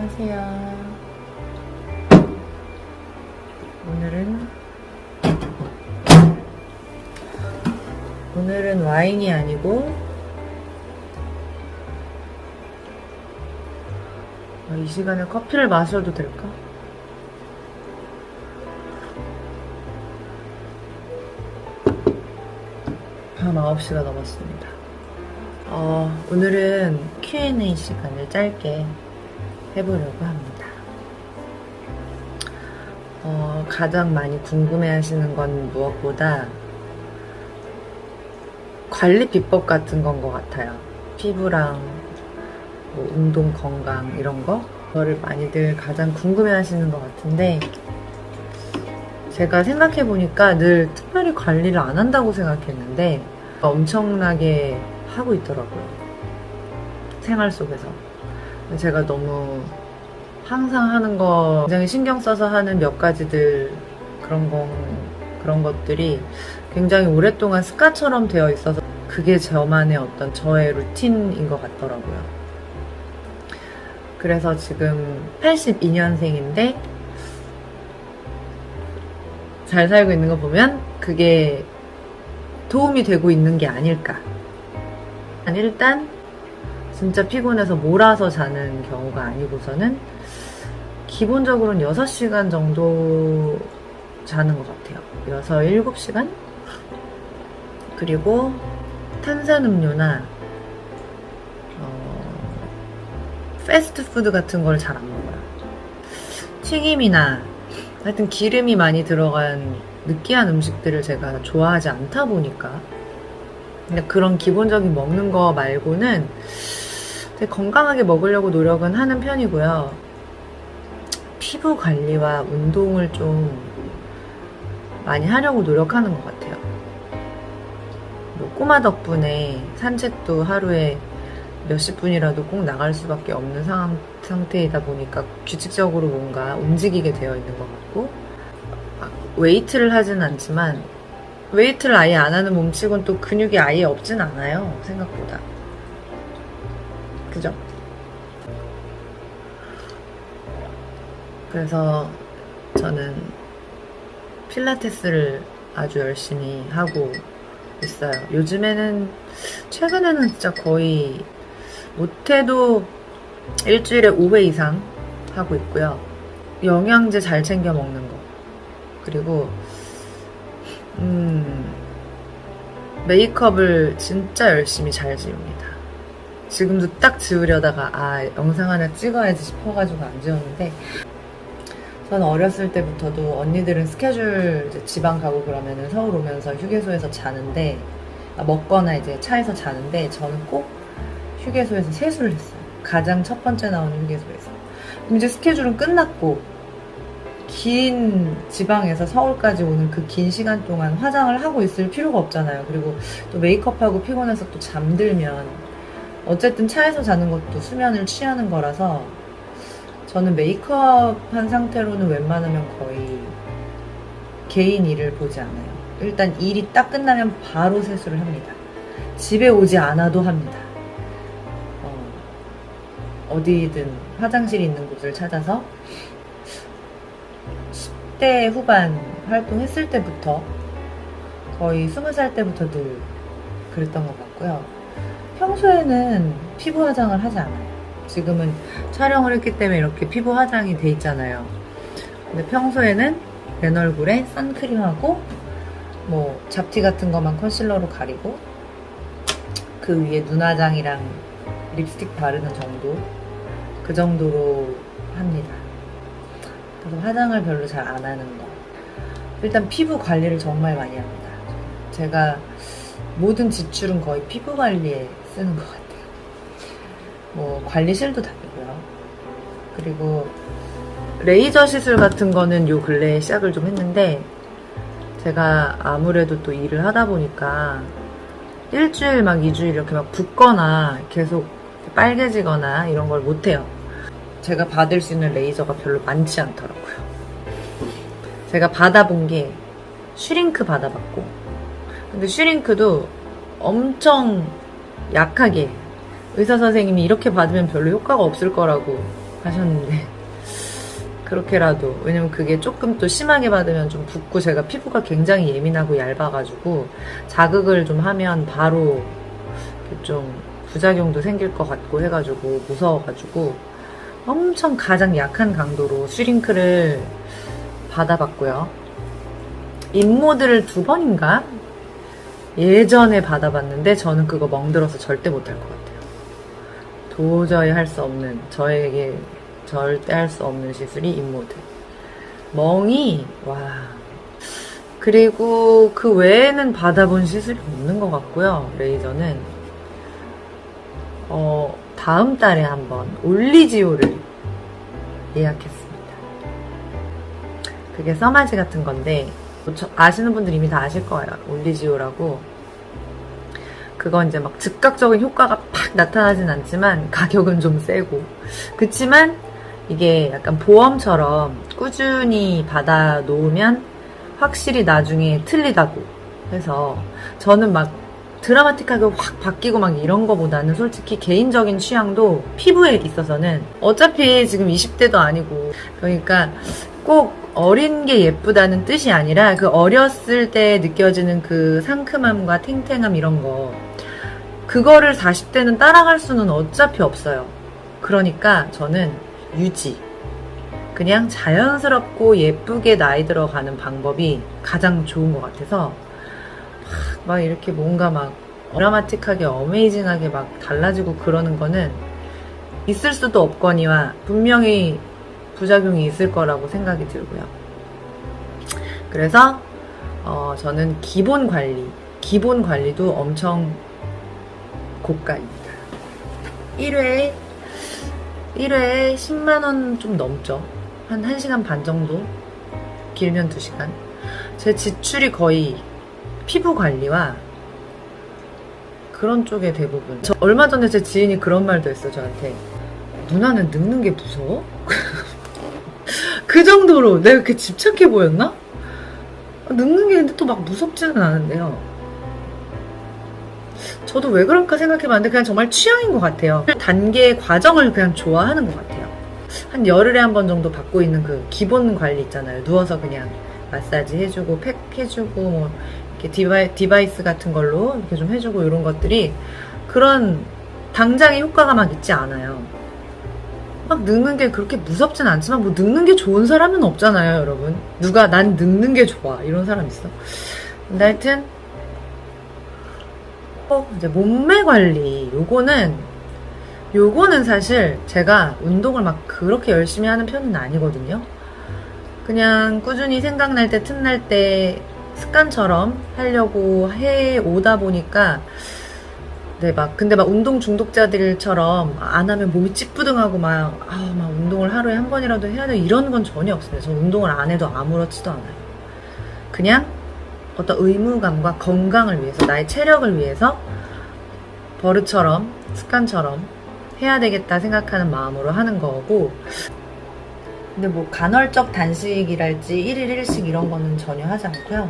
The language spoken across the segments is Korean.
안녕하세요. 오늘은 와인이 아니고 이 시간에 커피를 마셔도 될까? 밤 9시가 넘었습니다. 오늘은 Q&A 시간을 짧게 해보려고 합니다. 가장 많이 궁금해 하시는 건 무엇보다 관리 비법 같은 건 것 같아요. 피부랑 뭐 운동 건강 이런 거? 그거를 많이들 가장 궁금해 하시는 것 같은데 제가 생각해보니까 늘 특별히 관리를 안 한다고 생각했는데 엄청나게 하고 있더라고요. 생활 속에서. 제가 너무 항상 하는 거 굉장히 신경 써서 하는 몇 가지들 그런 것들이 굉장히 오랫동안 습관처럼 되어 있어서 그게 저만의 어떤 저의 루틴인 것 같더라고요. 그래서 지금 82년생인데 잘 살고 있는 거 보면 그게 도움이 되고 있는 게 아닐까. 일단 진짜 피곤해서 몰아서 자는 경우가 아니고서는 기본적으로는 6시간 정도 자는 것 같아요. 6, 7시간? 그리고 탄산음료나 패스트푸드 같은 걸 잘 안 먹어요. 튀김이나 하여튼 기름이 많이 들어간 느끼한 음식들을 제가 좋아하지 않다 보니까 근데 그런 기본적인 먹는 거 말고는 되게 건강하게 먹으려고 노력은 하는 편이고요. 피부 관리와 운동을 좀 많이 하려고 노력하는 것 같아요. 뭐 꼬마 덕분에 산책도 하루에 몇십 분이라도 꼭 나갈 수밖에 없는 상태이다 보니까 규칙적으로 뭔가 움직이게 되어 있는 것 같고 웨이트를 하진 않지만 웨이트를 아예 안 하는 몸치곤 또 근육이 아예 없진 않아요. 생각보다. 그죠? 그래서 저는 필라테스를 아주 열심히 하고 있어요. 요즘에는 최근에는 진짜 거의 못해도 일주일에 5회 이상 하고 있고요. 영양제 잘 챙겨 먹는 거. 그리고 메이크업을 진짜 열심히 잘 지웁니다. 지금도 딱 지우려다가 영상 하나 찍어야지 싶어가지고 안 지웠는데 저는 어렸을 때부터도 언니들은 스케줄 이제 지방 가고 그러면은 서울 오면서 휴게소에서 자는데 먹거나 이제 차에서 자는데 저는 꼭 휴게소에서 세수를 했어요. 가장 첫 번째 나오는 휴게소에서. 이제 스케줄은 끝났고 긴 지방에서 서울까지 오는 그 긴 시간 동안 화장을 하고 있을 필요가 없잖아요. 그리고 또 메이크업하고 피곤해서 또 잠들면 어쨌든 차에서 자는 것도 수면을 취하는 거라서 저는 메이크업 한 상태로는 웬만하면 거의 개인 일을 보지 않아요. 일단 일이 딱 끝나면 바로 세수를 합니다. 집에 오지 않아도 합니다. 어디든 화장실이 있는 곳을 찾아서 10대 후반 활동했을 때부터 거의 20살 때부터 늘 그랬던 것 같고요. 평소에는 피부 화장을 하지 않아요. 지금은 촬영을 했기 때문에 이렇게 피부 화장이 돼 있잖아요. 근데 평소에는 맨 얼굴에 선크림하고 뭐 잡티 같은 것만 컨실러로 가리고 그 위에 눈화장이랑 립스틱 바르는 정도 그 정도로 합니다. 그래서 화장을 별로 잘 안 하는 거. 일단 피부 관리를 정말 많이 합니다. 제가 모든 지출은 거의 피부 관리에 쓰는 것 같아요. 뭐 관리실도 다니고요. 그리고 레이저 시술 같은 거는 요 근래에 시작을 좀 했는데 제가 아무래도 또 일을 하다 보니까 일주일 막 2주일 이렇게 막 붓거나 계속 빨개지거나 이런 걸 못해요. 제가 받을 수 있는 레이저가 별로 많지 않더라고요. 제가 받아본 게 슈링크 받아봤고 근데 슈링크도 엄청 약하게 의사 선생님이 이렇게 받으면 별로 효과가 없을 거라고 하셨는데 그렇게라도, 왜냐면 그게 조금 또 심하게 받으면 좀 붓고, 제가 피부가 굉장히 예민하고 얇아가지고 자극을 좀 하면 바로 좀 부작용도 생길 것 같고 해가지고 무서워가지고 엄청 가장 약한 강도로 슈링크를 받아봤고요. 인모드를 2번인가 예전에 받아봤는데 저는 그거 멍들어서 절대 못할 것 같아요. 도저히 할 수 없는, 저에게 절대 할 수 없는 시술이 인모드. 멍이, 와. 그리고 그 외에는 받아본 시술이 없는 것 같고요. 레이저는 다음 달에 한번 올리지오를 예약했습니다. 그게 써마지 같은 건데 아시는 분들 이미 다 아실 거예요. 올리지오라고. 그건 이제 막 즉각적인 효과가 팍 나타나진 않지만 가격은 좀 세고, 그치만 이게 약간 보험처럼 꾸준히 받아 놓으면 확실히 나중에 틀리다고 해서, 저는 막 드라마틱하게 확 바뀌고 막 이런 거보다는 솔직히 개인적인 취향도 피부에 있어서는, 어차피 지금 20대도 아니고, 그러니까 꼭 어린 게 예쁘다는 뜻이 아니라 그 어렸을 때 느껴지는 그 상큼함과 탱탱함 이런 거, 그거를 40대는 따라갈 수는 어차피 없어요. 그러니까 저는 유지, 그냥 자연스럽고 예쁘게 나이 들어가는 방법이 가장 좋은 것 같아서, 막 이렇게 뭔가 막 드라마틱하게 어메이징하게 막 달라지고 그러는 거는 있을 수도 없거니와 분명히 부작용이 있을 거라고 생각이 들고요. 그래서 저는 기본 관리도 엄청 고가입니다. 1회에 10만원 좀 넘죠. 한 1시간 반 정도, 길면 2시간. 제 지출이 거의 피부 관리와 그런 쪽에 대부분. 저 얼마 전에 제 지인이 그런 말도 했어, 저한테. 누나는 늙는 게 무서워? 그 정도로 내가 그렇게 집착해 보였나? 늙는 게 근데 또 막 무섭지는 않은데요. 저도 왜 그럴까 생각해봤는데 그냥 정말 취향인 것 같아요. 단계 과정을 그냥 좋아하는 것 같아요. 한 열흘에 한 번 정도 받고 있는 그 기본 관리 있잖아요. 누워서 그냥 마사지 해주고 팩 해주고 뭐 이렇게 디바이스 같은 걸로 이렇게 좀 해주고, 이런 것들이 그런 당장의 효과가 막 있지 않아요. 막 늙는 게 그렇게 무섭진 않지만, 뭐 늙는 게 좋은 사람은 없잖아요, 여러분. 누가 난 늙는 게 좋아 이런 사람 있어? 근데 하여튼 이제 몸매 관리, 요거는 사실 제가 운동을 막 그렇게 열심히 하는 편은 아니거든요. 그냥 꾸준히 생각날 때 틈날 때 습관처럼 하려고 해 오다 보니까, 네, 근데 막 운동 중독자들처럼 안 하면 몸이 찌뿌둥하고 막 운동을 하루에 한 번이라도 해야 돼, 이런 건 전혀 없습니다. 저 운동을 안 해도 아무렇지도 않아요. 그냥 어떤 의무감과 건강을 위해서, 나의 체력을 위해서 버릇처럼, 습관처럼 해야 되겠다 생각하는 마음으로 하는 거고, 근데 뭐 간헐적 단식이랄지 1일 1식 이런 거는 전혀 하지 않고요.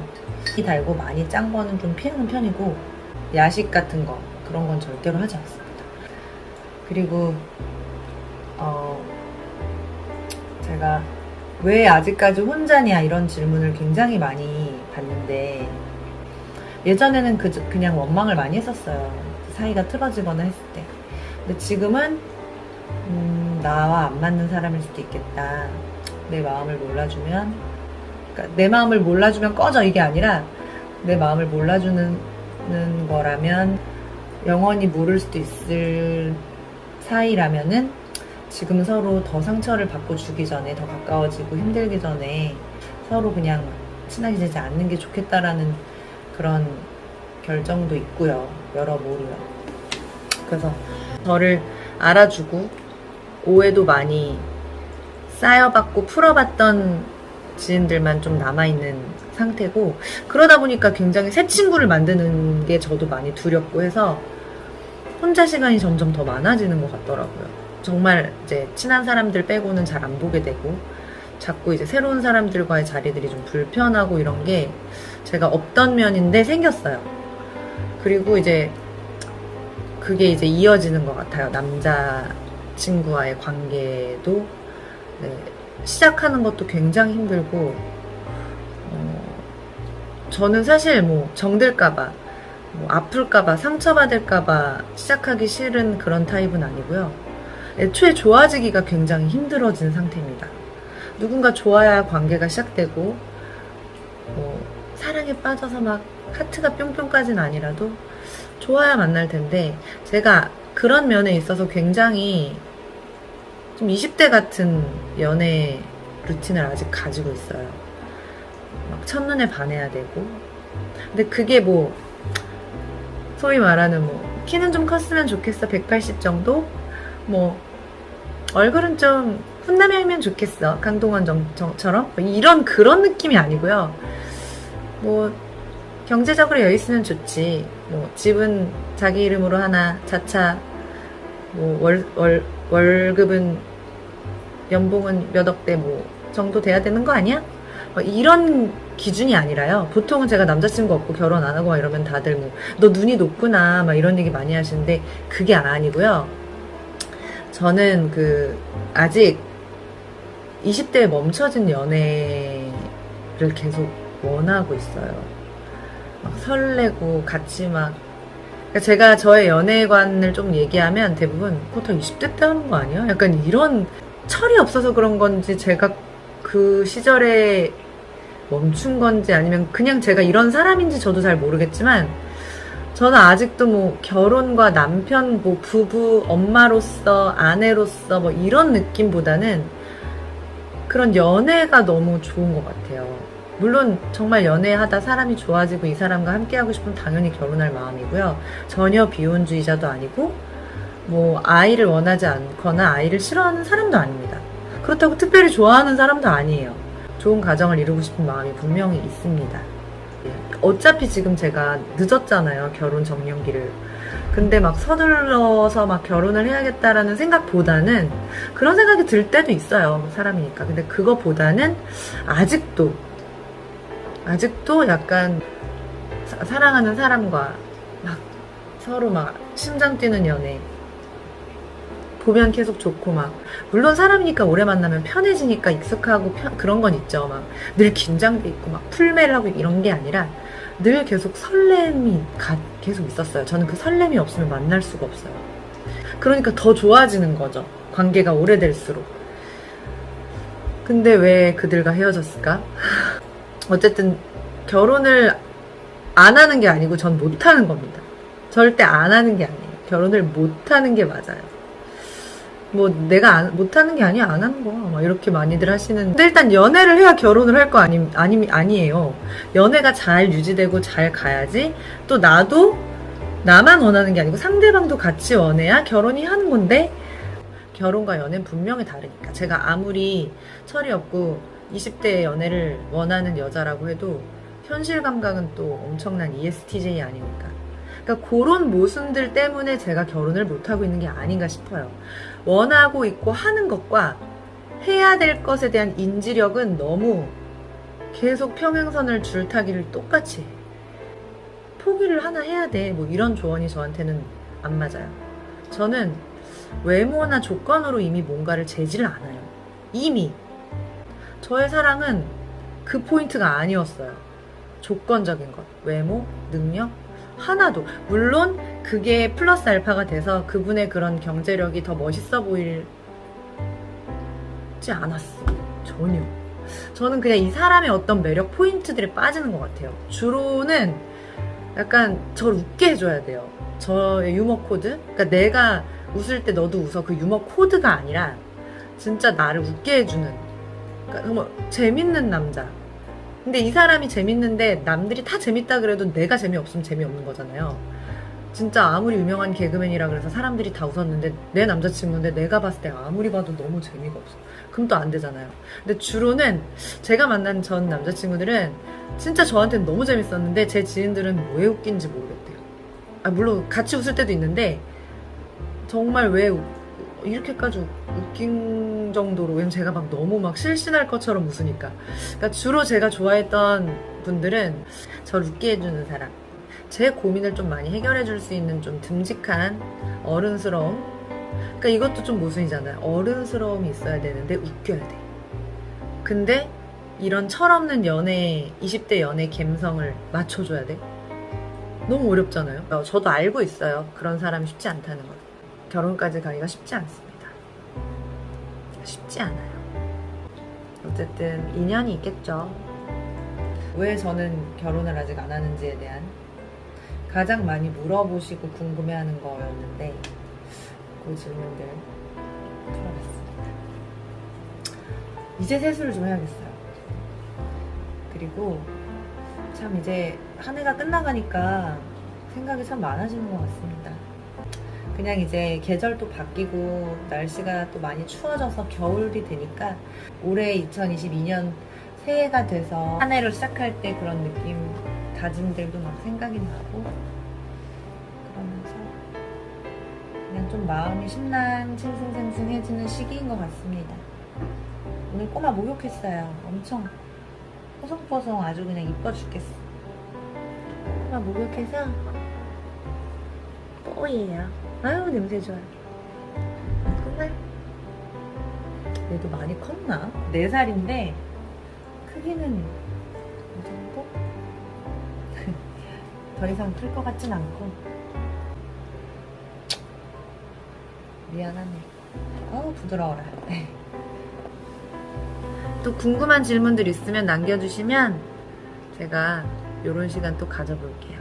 이 달고 많이 짠 거는 좀 피하는 편이고, 야식 같은 거 그런 건 절대로 하지 않습니다. 그리고 제가 왜 아직까지 혼자냐 이런 질문을 굉장히 많이 받는데, 예전에는 그냥 원망을 많이 했었어요. 사이가 틀어지거나 했을 때. 근데 지금은 나와 안 맞는 사람일 수도 있겠다. 내 마음을 몰라주면, 그러니까 내 마음을 몰라주면 꺼져, 이게 아니라 내 마음을 몰라주는 거라면 영원히 모를 수도 있을 사이라면은 지금 서로 더 상처를 받고 주기 전에, 더 가까워지고 힘들기 전에 서로 그냥 친하게 지내지 않는 게 좋겠다라는 그런 결정도 있고요. 여러모로요. 그래서 저를 알아주고 오해도 많이 쌓여봤고 풀어봤던 지인들만 좀 남아있는 상태고, 그러다 보니까 굉장히 새 친구를 만드는 게 저도 많이 두렵고 해서 혼자 시간이 점점 더 많아지는 것 같더라고요. 정말 이제 친한 사람들 빼고는 잘 안 보게 되고, 자꾸 이제 새로운 사람들과의 자리들이 좀 불편하고, 이런 게 제가 없던 면인데 생겼어요. 그리고 이제 그게 이제 이어지는 것 같아요. 남자 남자친구와의 관계도 네, 시작하는 것도 굉장히 힘들고, 저는 사실 뭐 정들까봐, 뭐 아플까봐, 상처받을까봐 시작하기 싫은 그런 타입은 아니고요. 애초에 좋아지기가 굉장히 힘들어진 상태입니다. 누군가 좋아야 관계가 시작되고, 뭐 사랑에 빠져서 막 하트가 뿅뿅까지는 아니라도 좋아야 만날 텐데, 제가 그런 면에 있어서 굉장히 좀 20대 같은 연애 루틴을 아직 가지고 있어요. 막 첫눈에 반해야 되고. 근데 그게 뭐 소위 말하는 뭐 키는 좀 컸으면 좋겠어 180 정도? 뭐 얼굴은 좀 훈남이면 좋겠어 강동원 처럼 뭐 이런 그런 느낌이 아니고요. 뭐 경제적으로 여유 있으면 좋지. 뭐 집은 자기 이름으로 하나, 자차, 뭐 월급은 연봉은 몇 억대 뭐 정도 돼야 되는 거 아니야? 뭐 이런 기준이 아니라요. 보통은 제가 남자친구 없고 결혼 안 하고 막 이러면 다들 뭐 너 눈이 높구나 막 이런 얘기 많이 하시는데 그게 아니고요. 저는 아직 20대에 멈춰진 연애를 계속 원하고 있어요. 막 설레고 같이 막. 그러니까 제가 저의 연애관을 좀 얘기하면 대부분 다 20대 때 하는 거 아니야? 약간 이런 철이 없어서 그런 건지 제가 그 시절에 멈춘 건지 아니면 그냥 제가 이런 사람인지 저도 잘 모르겠지만 저는 아직도 뭐 결혼과 남편, 뭐 부부, 엄마로서, 아내로서 뭐 이런 느낌보다는 그런 연애가 너무 좋은 것 같아요. 물론 정말 연애하다 사람이 좋아지고 이 사람과 함께하고 싶으면 당연히 결혼할 마음이고요. 전혀 비혼주의자도 아니고 뭐 아이를 원하지 않거나 아이를 싫어하는 사람도 아닙니다. 그렇다고 특별히 좋아하는 사람도 아니에요. 좋은 가정을 이루고 싶은 마음이 분명히 있습니다. 어차피 지금 제가 늦었잖아요. 결혼 정년기를. 근데 막 서둘러서 막 결혼을 해야겠다라는 생각보다는 그런 생각이 들 때도 있어요. 사람이니까. 근데 그거보다는 아직도 약간 사랑하는 사람과 막 서로 막 심장 뛰는 연애 보면 계속 좋고 막 물론 사람이니까 오래 만나면 편해지니까 익숙하고 그런 건 있죠. 막 늘 긴장돼 있고 막 풀매를 하고 이런 게 아니라 늘 계속 설렘이 계속 있었어요. 저는 그 설렘이 없으면 만날 수가 없어요. 그러니까 더 좋아지는 거죠. 관계가 오래될수록. 근데 왜 그들과 헤어졌을까? 어쨌든 결혼을 안 하는 게 아니고 전 못하는 겁니다. 절대 안 하는 게 아니에요. 결혼을 못하는 게 맞아요. 뭐 내가 못하는 게 아니야 안 하는 거야 막 이렇게 많이들 하시는. 근데 일단 연애를 해야 결혼을 할 거 아니에요. 연애가 잘 유지되고 잘 가야지. 또 나도 나만 원하는 게 아니고 상대방도 같이 원해야 결혼이 하는 건데 결혼과 연애는 분명히 다르니까. 제가 아무리 철이 없고 20대의 연애를 원하는 여자라고 해도 현실 감각은 또 엄청난 ESTJ 아닙니까? 그러니까 그런 모순들 때문에 제가 결혼을 못하고 있는 게 아닌가 싶어요. 원하고 있고 하는 것과 해야 될 것에 대한 인지력은 너무 계속 평행선을 줄타기를 똑같이 해. 포기를 하나 해야 돼. 뭐 이런 조언이 저한테는 안 맞아요. 저는 외모나 조건으로 이미 뭔가를 재지를 않아요. 이미. 저의 사랑은 그 포인트가 아니었어요. 조건적인 것. 외모, 능력, 하나도. 물론 그게 플러스 알파가 돼서 그분의 그런 경제력이 더 멋있어 보이지 않았어. 전혀. 저는 그냥 이 사람의 어떤 매력 포인트들에 빠지는 것 같아요. 주로는 약간 저를 웃게 해줘야 돼요. 저의 유머 코드. 그러니까 내가 웃을 때 너도 웃어. 그 유머 코드가 아니라 진짜 나를 웃게 해주는. 그러니까 정말 재밌는 남자. 근데 이 사람이 재밌는데 남들이 다 재밌다 그래도 내가 재미없으면 재미없는 거잖아요. 진짜 아무리 유명한 개그맨이라 그래서 사람들이 다 웃었는데 내 남자친구인데 내가 봤을 때 아무리 봐도 너무 재미가 없어. 그럼 또 안 되잖아요. 근데 주로는 제가 만난 전 남자친구들은 진짜 저한테는 너무 재밌었는데 제 지인들은 왜 웃긴지 모르겠대요. 물론 같이 웃을 때도 있는데 정말 왜 이렇게까지 웃긴 정도로. 왜냐면 제가 막 너무 막 실신할 것처럼 웃으니까. 그러니까 주로 제가 좋아했던 분들은 저를 웃게 해주는 사람, 제 고민을 좀 많이 해결해 줄 수 있는 좀 듬직한 어른스러움, 그러니까 이것도 좀 모순이잖아요. 어른스러움이 있어야 되는데 웃겨야 돼. 근데 이런 철없는 연애, 20대 연애 감성을 맞춰줘야 돼? 너무 어렵잖아요. 저도 알고 있어요. 그런 사람이 쉽지 않다는 걸. 결혼까지 가기가 쉽지 않습니다. 쉽지 않아요. 어쨌든 인연이 있겠죠. 왜 저는 결혼을 아직 안 하는지에 대한 가장 많이 물어보시고 궁금해하는 거였는데 그 질문들 풀어봤습니다. 이제 세수를 좀 해야겠어요. 그리고 참 이제 한 해가 끝나가니까 생각이 참 많아지는 것 같습니다. 그냥 이제 계절도 바뀌고 날씨가 또 많이 추워져서 겨울이 되니까 올해 2022년 새해가 돼서 한 해를 시작할 때 그런 느낌, 다짐들도 막 생각이 나고 그러면서 그냥 좀 마음이 싱숭생숭해지는 시기인 것 같습니다. 오늘 꼬마 목욕했어요. 엄청 뽀송뽀송 아주 그냥 이뻐 죽겠어. 꼬마 목욕해서 뽀예요. 아유 냄새 좋아요. 정말 얘도 많이 컸나? 4살인데 크기는 이 정도? 더 이상 클 것 같진 않고 미안하네. 어우 부드러워라. 또 궁금한 질문들 있으면 남겨주시면 제가 요런 시간 또 가져볼게요.